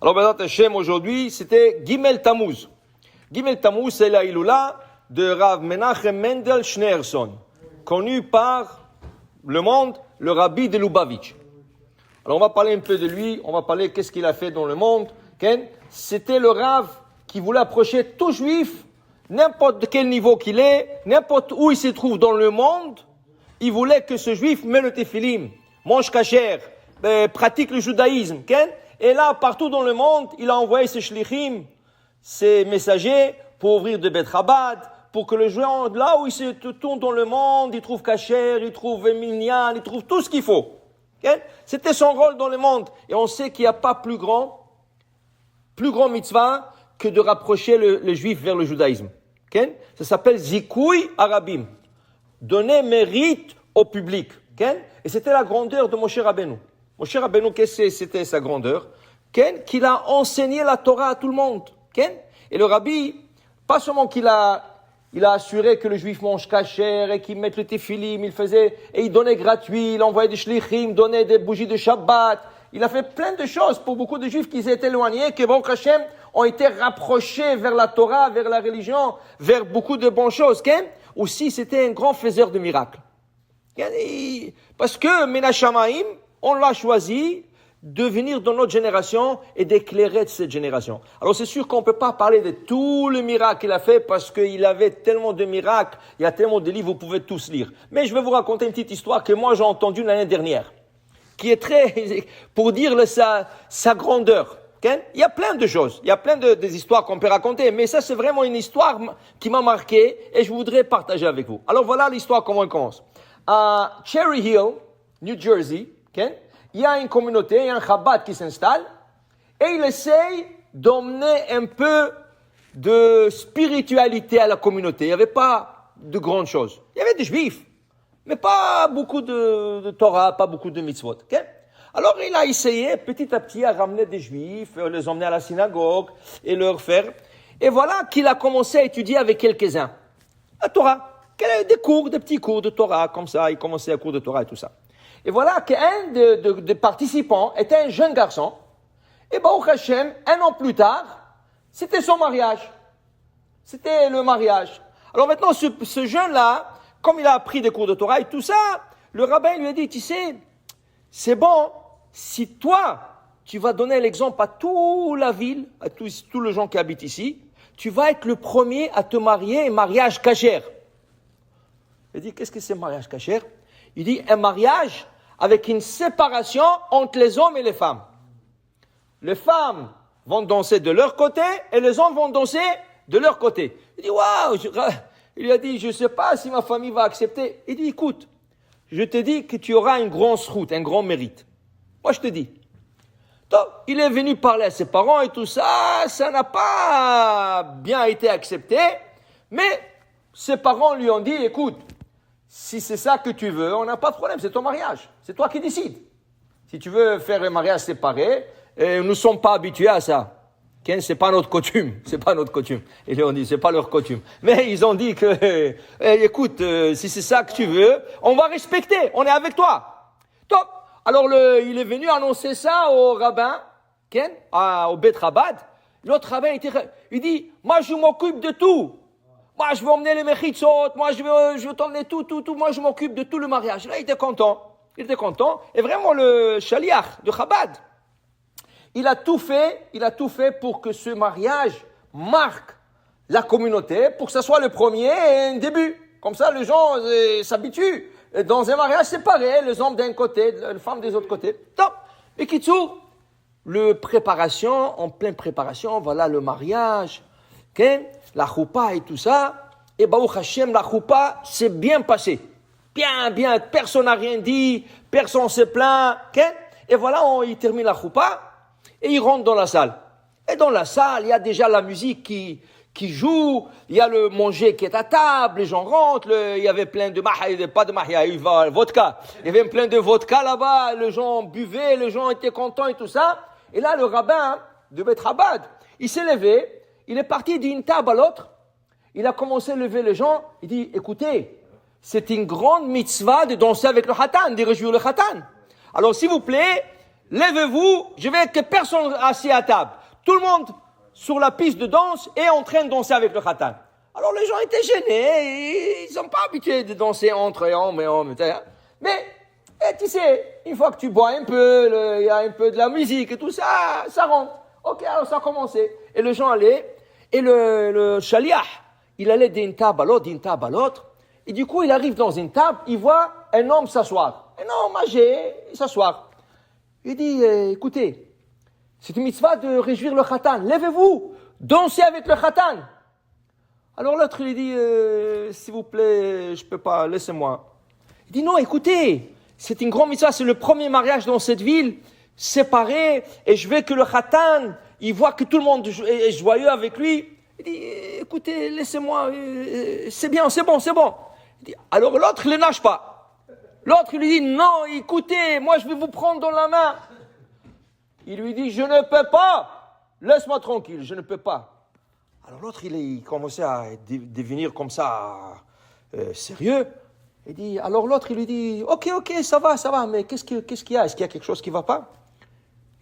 Alors, Bezrat Hashem, aujourd'hui, c'était Gimel Tammuz. Gimel Tammuz, c'est la Iloula de Rav Menachem Mendel Schneerson, connu par le monde, le rabbi de Lubavitch. Alors, on va parler un peu de lui, on va parler qu'est-ce qu'il a fait dans le monde. C'était le Rav qui voulait approcher tout juif, n'importe de quel niveau qu'il est, n'importe où il se trouve dans le monde, il voulait que ce juif mette le téphilim, mange kasher, pratique le judaïsme. Et là, partout dans le monde, il a envoyé ses shlichim, ses messagers, pour ouvrir de Bet Chabad, pour que le gens, là où il se tourne dans le monde, il trouve kasher, il trouve minyan, il trouve tout ce qu'il faut. C'était son rôle dans le monde. Et on sait qu'il n'y a pas plus grand mitzvah que de rapprocher le juif vers le judaïsme. Ça s'appelle Zikouy Arabim. Donner mérite au public. Et c'était la grandeur de Moshe Rabbeinu. Moshe Rabbeinu, qu'est-ce que c'était sa grandeur? Qu'il a enseigné la Torah à tout le monde. Et le rabbi, pas seulement qu'il a assuré que le juif mange kasher et qu'il mette le téphilim, il donnait gratuit, il envoyait des shlichim, donnait des bougies de Shabbat. Il a fait plein de choses pour beaucoup de juifs qui s'étaient éloignés, qui, Baruch Hashem, ont été rapprochés vers la Torah, vers la religion, vers beaucoup de bonnes choses. Aussi, c'était un grand faiseur de miracles. Parce que Menachamaim, on l'a choisi de venir dans notre génération et d'éclairer cette génération. Alors c'est sûr qu'on ne peut pas parler de tous les miracles qu'il a fait parce qu'il avait tellement de miracles, il y a tellement de livres, vous pouvez tous lire. Mais je vais vous raconter une petite histoire que moi j'ai entendue l'année dernière, qui est pour dire sa grandeur. Il y a plein de choses, il y a plein des histoires qu'on peut raconter, mais ça c'est vraiment une histoire qui m'a marqué et je voudrais partager avec vous. Alors voilà l'histoire, comment elle commence. À Cherry Hill, New Jersey, il y a une communauté, il y a un Chabad qui s'installe et il essaye d'emmener un peu de spiritualité à la communauté. Il n'y avait pas de grandes choses. Il y avait des juifs, mais pas beaucoup de Torah, pas beaucoup de mitzvot. Alors il a essayé petit à petit à ramener des juifs, les emmener à la synagogue et leur faire. Et voilà qu'il a commencé à étudier avec quelques-uns la Torah. Des petits cours de Torah, comme ça, il commençait à cours de Torah et tout ça. Et voilà qu'un des participants était un jeune garçon. Et Baruch Hashem, 1 an plus tard, c'était son mariage. C'était le mariage. Alors maintenant, ce jeune-là, comme il a appris des cours de Torah et tout ça, le rabbin lui a dit, tu sais, c'est bon, si toi, tu vas donner l'exemple à toute la ville, à tous les gens qui habitent ici, tu vas être le premier à te marier, un mariage kasher. Il dit, qu'est-ce que c'est un mariage kasher? Il dit, un mariage avec une séparation entre les hommes et les femmes. Les femmes vont danser de leur côté et les hommes vont danser de leur côté. Il dit, waouh! Il lui a dit, je ne sais pas si ma famille va accepter. Il dit, écoute, je te dis que tu auras une grande route, un grand mérite. Moi, je te dis. Donc, il est venu parler à ses parents et tout ça, ça n'a pas bien été accepté, mais ses parents lui ont dit, écoute, si c'est ça que tu veux, on n'a pas de problème, c'est ton mariage. C'est toi qui décides. Si tu veux faire un mariage séparé, nous ne sommes pas habitués à ça. C'est pas notre coutume. C'est pas notre coutume. Ils ont dit, c'est pas leur coutume. Mais ils ont dit que, écoute, si c'est ça que tu veux, on va respecter. On est avec toi. Top. Alors, il est venu annoncer ça au rabbin, au Bet Chabad. L'autre rabbin, il dit, moi, je m'occupe de tout. Moi, je vais emmener les mechitzot, moi, je vais t'emmener tout. Moi, je m'occupe de tout le mariage. Là, il était content. Et vraiment, le shaliach de Chabad, il a tout fait pour que ce mariage marque la communauté, pour que ça soit le premier et un début. Comme ça, les gens s'habituent. Dans un mariage séparé, les hommes d'un côté, les femmes des autres côtés. Top. Et Kitsou, en pleine préparation, voilà le mariage, la choupa et tout ça. Et Baruch Hashem, la choupa s'est bien passée. Bien, personne n'a rien dit, personne s'est plaint. Et voilà, il termine la choupa et il rentre dans la salle. Et dans la salle, il y a déjà la musique qui joue, il y a le manger qui est à table, les gens rentrent, il y avait plein de vodka. Il y avait plein de vodka là-bas, les gens buvaient, les gens étaient contents et tout ça. Et là, le rabbin de Bet Chabad, il s'est levé, il est parti d'une table à l'autre, il a commencé à lever les gens, il dit, écoutez, c'est une grande mitzvah de danser avec le khatan, de réjouir le khatan. Alors, s'il vous plaît, levez-vous, je veux que personne assis à table. Tout le monde sur la piste de danse est en train de danser avec le khatan. Alors les gens étaient gênés, ils sont pas habitués de danser entre hommes et hommes. Mais tu sais, une fois que tu bois un peu, il y a un peu de la musique et tout ça, ça rentre. Ok, alors ça a commencé. Et les gens allaient, et le shaliah, il allait d'une table à l'autre, et du coup il arrive dans une table, il voit un homme s'asseoir. Un homme âgé, il s'asseoir. Il dit, écoutez, c'est une mitzvah de réjouir le khatan. Levez-vous, dansez avec le khatan. Alors l'autre lui dit, s'il vous plaît, je peux pas, laissez-moi. Il dit, non, écoutez, c'est une grande mitzvah, c'est le premier mariage dans cette ville, séparé, et je veux que le khatan, il voit que tout le monde est joyeux avec lui. Il dit, écoutez, laissez-moi, c'est bien, c'est bon. Il dit, alors l'autre ne lâche pas. L'autre lui dit, non, écoutez, moi je vais vous prendre dans la main. Il lui dit, je ne peux pas, laisse-moi tranquille, je ne peux pas. Alors l'autre, il commençait à devenir comme ça, sérieux. Il dit, alors l'autre, il lui dit, ok, ça va, mais qu'est-ce qu'il y a? Est-ce qu'il y a quelque chose qui ne va pas?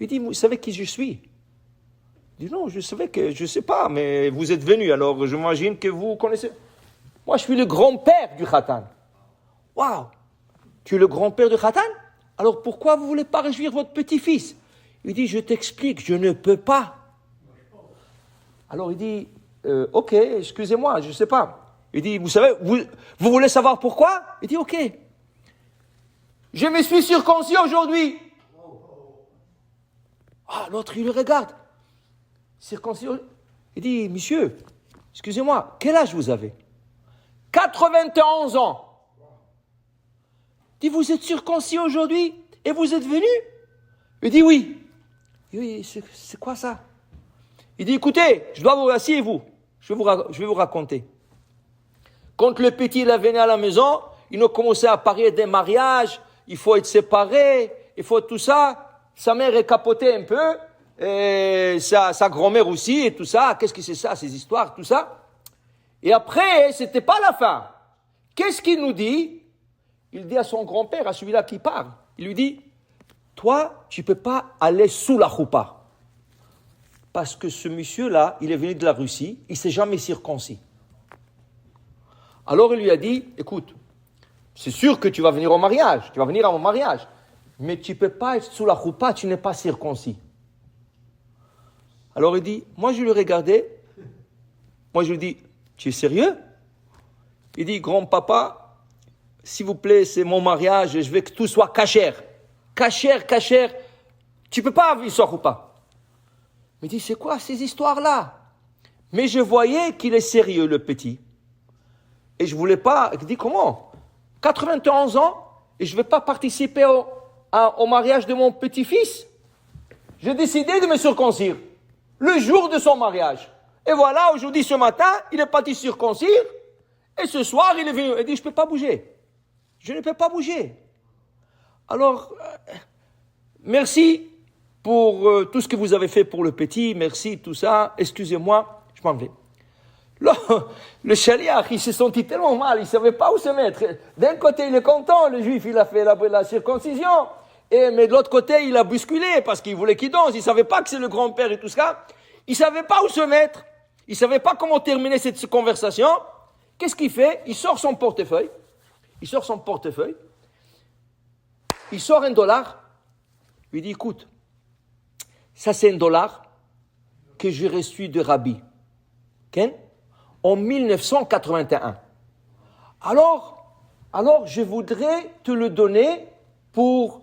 Il dit, vous savez qui je suis? Il dit, non, je sais pas, mais vous êtes venu, alors j'imagine que vous connaissez. Moi, je suis le grand-père du khatan. Waouh! Tu es le grand-père du khatan? Alors pourquoi vous ne voulez pas réjouir votre petit-fils? Il dit, je t'explique, je ne peux pas. Alors il dit, ok, excusez-moi, je ne sais pas. Il dit, vous savez, vous voulez savoir pourquoi? Il dit, ok. Je me suis circoncis aujourd'hui. Ah, l'autre, il le regarde. Circoncis. Il dit, monsieur, excusez-moi, quel âge vous avez? 91 ans. Il dit, vous êtes circoncis aujourd'hui et vous êtes venu? Il dit, oui. Oui, c'est quoi ça? Il dit, écoutez, je dois vous asseyez-vous. Je vais vous raconter. Quand le petit il est venu à la maison, il a commencé à parler des mariages, il faut être séparé, il faut tout ça. Sa mère est capotée un peu, et sa grand-mère aussi, et tout ça. Qu'est-ce que c'est ça, ces histoires, tout ça? Et après, c'était pas la fin. Qu'est-ce qu'il nous dit? Il dit à son grand-père, à celui-là qui parle, il lui dit, toi, tu ne peux pas aller sous la choupa. Parce que ce monsieur-là, il est venu de la Russie, il ne s'est jamais circoncis. Alors il lui a dit, écoute, c'est sûr que tu vas venir au mariage, tu vas venir à mon mariage, mais tu ne peux pas être sous la choupa, tu n'es pas circoncis. Alors il dit, moi je lui regardais, moi je lui dis, tu es sérieux? Il dit, grand-papa, s'il vous plaît, c'est mon mariage, je veux que tout soit cachère. Cachère, tu ne peux pas vivre sans choupa. Il dit, c'est quoi ces histoires-là? Mais je voyais qu'il est sérieux, le petit. Et je ne voulais pas. Il dit, comment? 91 ans, et je ne vais pas participer au mariage de mon petit-fils? J'ai décidé de me circoncire le jour de son mariage. Et voilà, aujourd'hui, ce matin, il est parti circoncire. Et ce soir, il est venu. Il dit, je ne peux pas bouger. Je ne peux pas bouger. Alors, merci pour tout ce que vous avez fait pour le petit, merci, tout ça, excusez-moi, je m'en vais. Le shaliach, il s'est senti tellement mal, il ne savait pas où se mettre. D'un côté, il est content, le juif, il a fait la circoncision, mais de l'autre côté, il a bousculé parce qu'il voulait qu'il danse, il ne savait pas que c'est le grand-père et tout ça. Il ne savait pas où se mettre, il ne savait pas comment terminer cette conversation. Qu'est-ce qu'il fait? Il sort son portefeuille, il sort un $, il dit, écoute, ça c'est $1 que j'ai reçu de Rabbi, okay? En 1981. Alors, je voudrais te le donner pour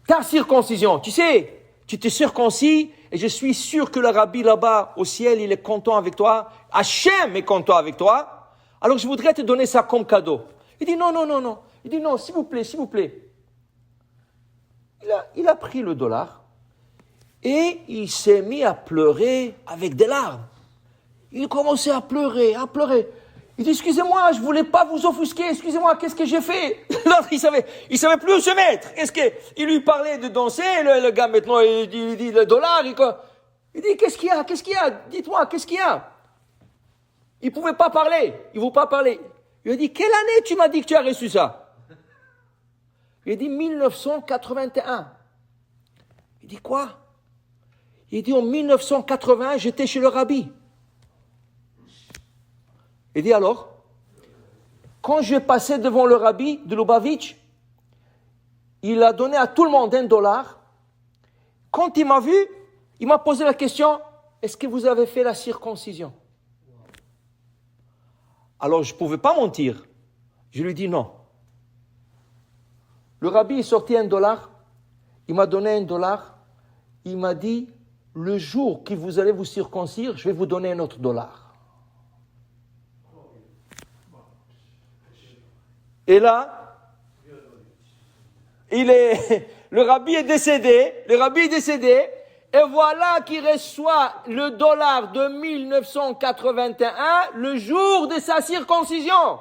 ta circoncision. Tu sais, tu te circoncis et je suis sûr que le Rabbi là-bas au ciel, il est content avec toi. Hachem est content avec toi. Alors je voudrais te donner ça comme cadeau. Il dit non. Il dit non, s'il vous plaît. Il a pris le $. Et il s'est mis à pleurer avec des larmes. Il commençait à pleurer. Il dit, excusez-moi, je ne voulais pas vous offusquer, excusez-moi, qu'est-ce que j'ai fait? L'autre, il savait plus où se mettre. Il lui parlait de danser, le gars maintenant, il dit le $. Il dit, qu'est-ce qu'il y a? Dites-moi, qu'est-ce qu'il y a? Il ne pouvait pas parler, il ne veut pas parler. Il a dit, quelle année tu m'as dit que tu as reçu ça? Il a dit, 1981. Il dit quoi? Il dit en 1981, j'étais chez le rabbi. Il dit alors, quand je passais devant le rabbi de Lubavitch, il a donné à tout le monde $1. Quand il m'a vu, il m'a posé la question, est-ce que vous avez fait la circoncision? Alors je ne pouvais pas mentir. Je lui dis non. Le rabbi est sorti $1, il m'a donné $1, il m'a dit, le jour que vous allez vous circoncire, je vais vous donner un autre $. Et là, le rabbi est décédé, et voilà qu'il reçoit le $, de 1981, le jour de sa circoncision.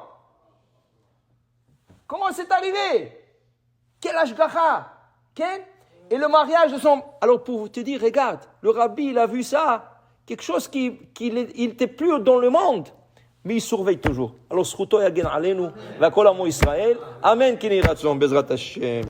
Comment c'est arrivé? Quel ashgacha? Et le mariage de son... Alors pour te dire, regarde, le rabbi, il a vu ça, quelque chose qu'il n'était plus dans le monde, mais il surveille toujours. Alors, zchuto yagen alenu, v'kol amo Israël, amen, ki niratzon, bezrat Hashem.